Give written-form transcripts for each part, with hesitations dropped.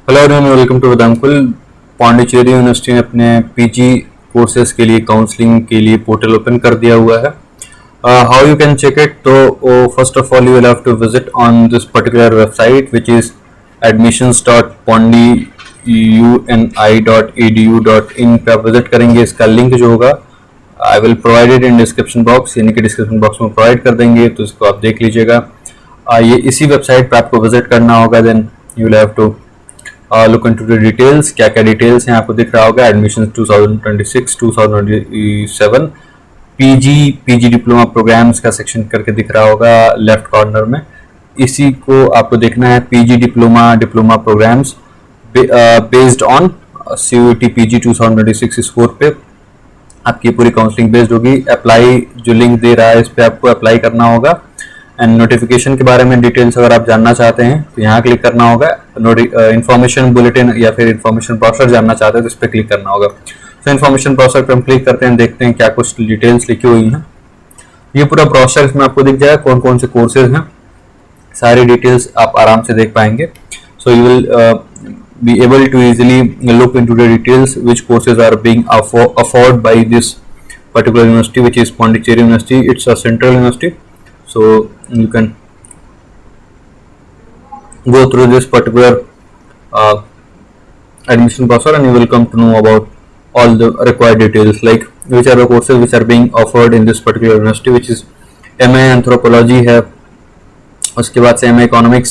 Hello everyone, welcome to Vedankul. Pondicherry university ने अपने PG courses के लिए काउंसलिंग के लिए पोर्टल ओपन कर दिया हुआ है। How you can check it? तो first of all you will have to visit on this particular website which is admissions.pondiuni.edu.in पे आप विजिट करेंगे। इसका लिंक जो होगा I will provide it in description box, यानी कि डिस्क्रिप्शन बॉक्स में प्रोवाइड कर देंगे, तो इसको आप देख लीजिएगा। ये इसी वेबसाइट पे आपको विजिट करना होगा। Then you will have to look into the details. क्या क्या डिटेल्स हैं आपको दिख रहा होगा। एडमिशन 2026-2027 पीजी डिप्लोमा प्रोग्राम्स का सेक्शन करके दिख रहा होगा लेफ्ट कॉर्नर में। इसी को आपको देखना है, PG diploma programmes based on CUET PG 2026 score पे आपकी पूरी काउंसलिंग बेस्ड होगी। अप्लाई जो लिंक दे रहा है इस पे आपको अप्लाई करना होगा। एंड नोटिफिकेशन के बारे में डिटेल्स अगर आप जानना चाहते हैं तो यहाँ क्लिक करना होगा। इन्फॉर्मेशन बुलेटिन या फिर इन्फॉर्मेशन ब्रोशर जानना चाहते हैं तो इस पर क्लिक करना होगा। तो इन्फॉर्मेशन ब्रोशर पे हम क्लिक करते हैं, देखते हैं क्या कुछ डिटेल्स लिखी हुई हैं। ये पूरा ब्रोशर इसमें आपको दिख जाएगा, कौन कौन से कोर्सेज हैं, सारी डिटेल्स आप आराम से देख पाएंगे। So you will be able to easily look into the details which courses are being offered by this particular university, which is Pondicherry University. It's a central university, so you can go through this particular admission process and you will come to know about all the required details, like which are the courses which are being offered in this particular university, which is MA Anthropology है, उसके बाद से MA Economics,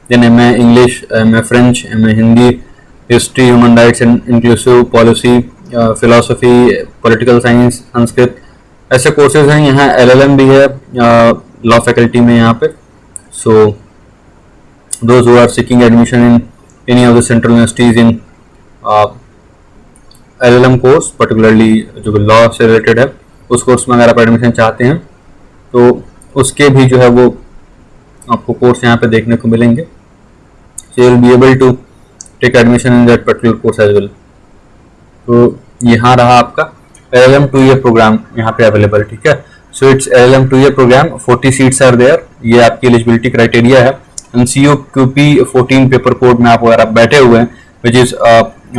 then MA English, MA French, MA Hindi, History, Human Rights and Inclusive Policy, Philosophy, Political Science, Sanskrit, ऐसे courses हैं। यहाँ LLM भी है law faculty में यहाँ पे। सो those who are seeking admission in any of the central universities in LLM course, particularly जो law से रिलेटेड है, उस कोर्स में अगर आप एडमिशन चाहते हैं तो उसके भी जो है वो आपको कोर्स यहाँ पे देखने को मिलेंगे। So you will be able to take admission in that particular course as well. तो यहाँ रहा आपका LLM 2 year प्रोग्राम यहाँ पे अवेलेबल, ठीक है। So it's LLM 2 year programme, 40 seats are there, ये आपकी एलिजिबिलिटी क्राइटेरिया है। एंड COQP 14 पेपर कोड में आप अगर आप बैठे हुए हैं, which is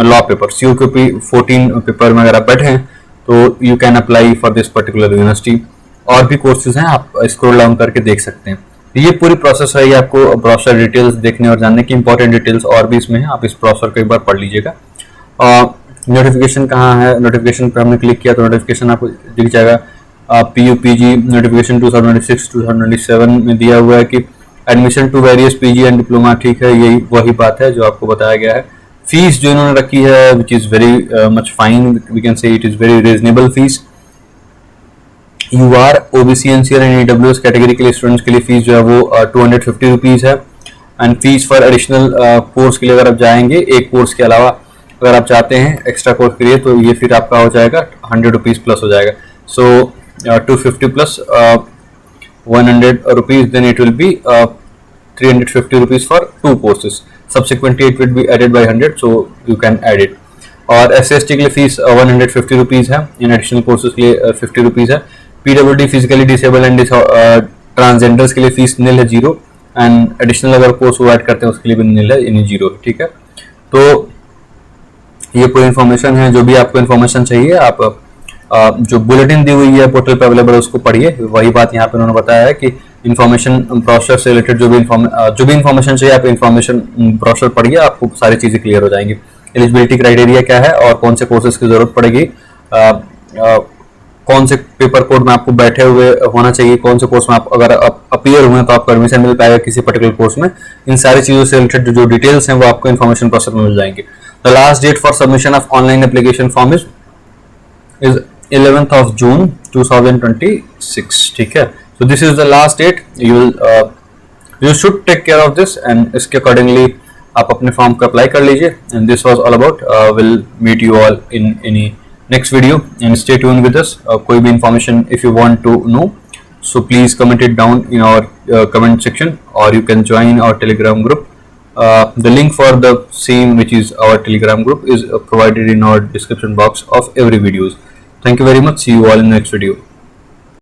law paper, COQP 14 paper में अगर आप बैठे हैं तो you can apply for this particular university. और भी कोर्सेज हैं, आप स्क्रॉल डाउन करके देख सकते हैं। ये पूरी प्रोसेस है, ये आपको ब्रोशर डिटेल्स देखने और जानने की इंपॉर्टेंट डिटेल्स और भी इसमें है, आप इस ब्रोशर को एक बार पढ़ लीजिएगा। नोटिफिकेशन कहाँ है? नोटिफिकेशन पर हमने क्लिक किया तो नोटिफिकेशन आपको दिख जाएगा। PUPG नोटिफिकेशन 2026-2027 में दिया हुआ है कि admission to various PG and diploma, ठीक है, यही वही बात है जो आपको बताया गया है। फीस जो इन्होंने रखी है which is very much fine, we can say it is very reasonable fees. UR OBC NCR and EWS category के लिए स्टूडेंट्स के लिए फीस जो है वो 250 रुपीज़ है। And fees for additional course के लिए अगर आप जाएंगे, एक कोर्स के अलावा अगर आप चाहते हैं एक्स्ट्रा कोर्स के लिए, तो ये फिर आपका हो जाएगा 100 रुपीज़ प्लस हो जाएगा। So 250 plus 100 rupees, then it will be 350 rupees for 2 courses. Subsequently it will be added by 100, so you can add it. और SC/ST के लिए फीस 150 रुपीज़ है, इन एडिशनल कोर्सेज के लिए 50 रुपीज़ है। PWD physically disable and transgenders के लिए fees निल है, 0। एंड एडिशनल अगर कोर्स वो ऐड करते हैं उसके लिए भी निल है, यानी 0, ठीक है। तो ये पूरी इन्फॉर्मेशन है। जो भी आपको इन्फॉर्मेशन चाहिए आप जो बुलेटिन दी हुई है पोर्टल पर अवेलेबल है उसको पढ़िए। वही बात यहाँ पे उन्होंने बताया है कि इन्फॉर्मेशन ब्रोशर से रिलेटेड जो भी इन्फॉर्मेशन चाहिए आप इन्फॉर्मेशन ब्रोशर पढ़िए, आपको सारी चीज़ें क्लियर हो जाएंगी। एलिजिबिलिटी क्राइटेरिया क्या है और कौन से कोर्सेज की जरूरत पड़ेगी, कौन से पेपर कोड में आपको बैठे हुए होना चाहिए, कौन से कोर्स में आप अगर अपीयर हुए तो आपको एडमिशन मिल पाएगा किसी पर्टिकुलर कोर्स में, इन सारी चीज़ों से रिलेटेड जो डिटेल्स हैं वो आपको इन्फॉर्मेशन प्रोसेस में मिल जाएंगे। The last date for submission of online application form is 11th of June 2026, ठीक है। So this is the last date, you should take care of this and इसके अकॉर्डिंगली आप अपने फॉर्म को अप्लाई कर लीजिए। And this was all about, will meet you all in any next video and stay tuned with us. कोई भी information if you want to know, so please comment it down in our comment section, or you can join our telegram group. The link for the same, which is our telegram group, is provided in our description box of every videos. Thank you very much. See you all in the next video.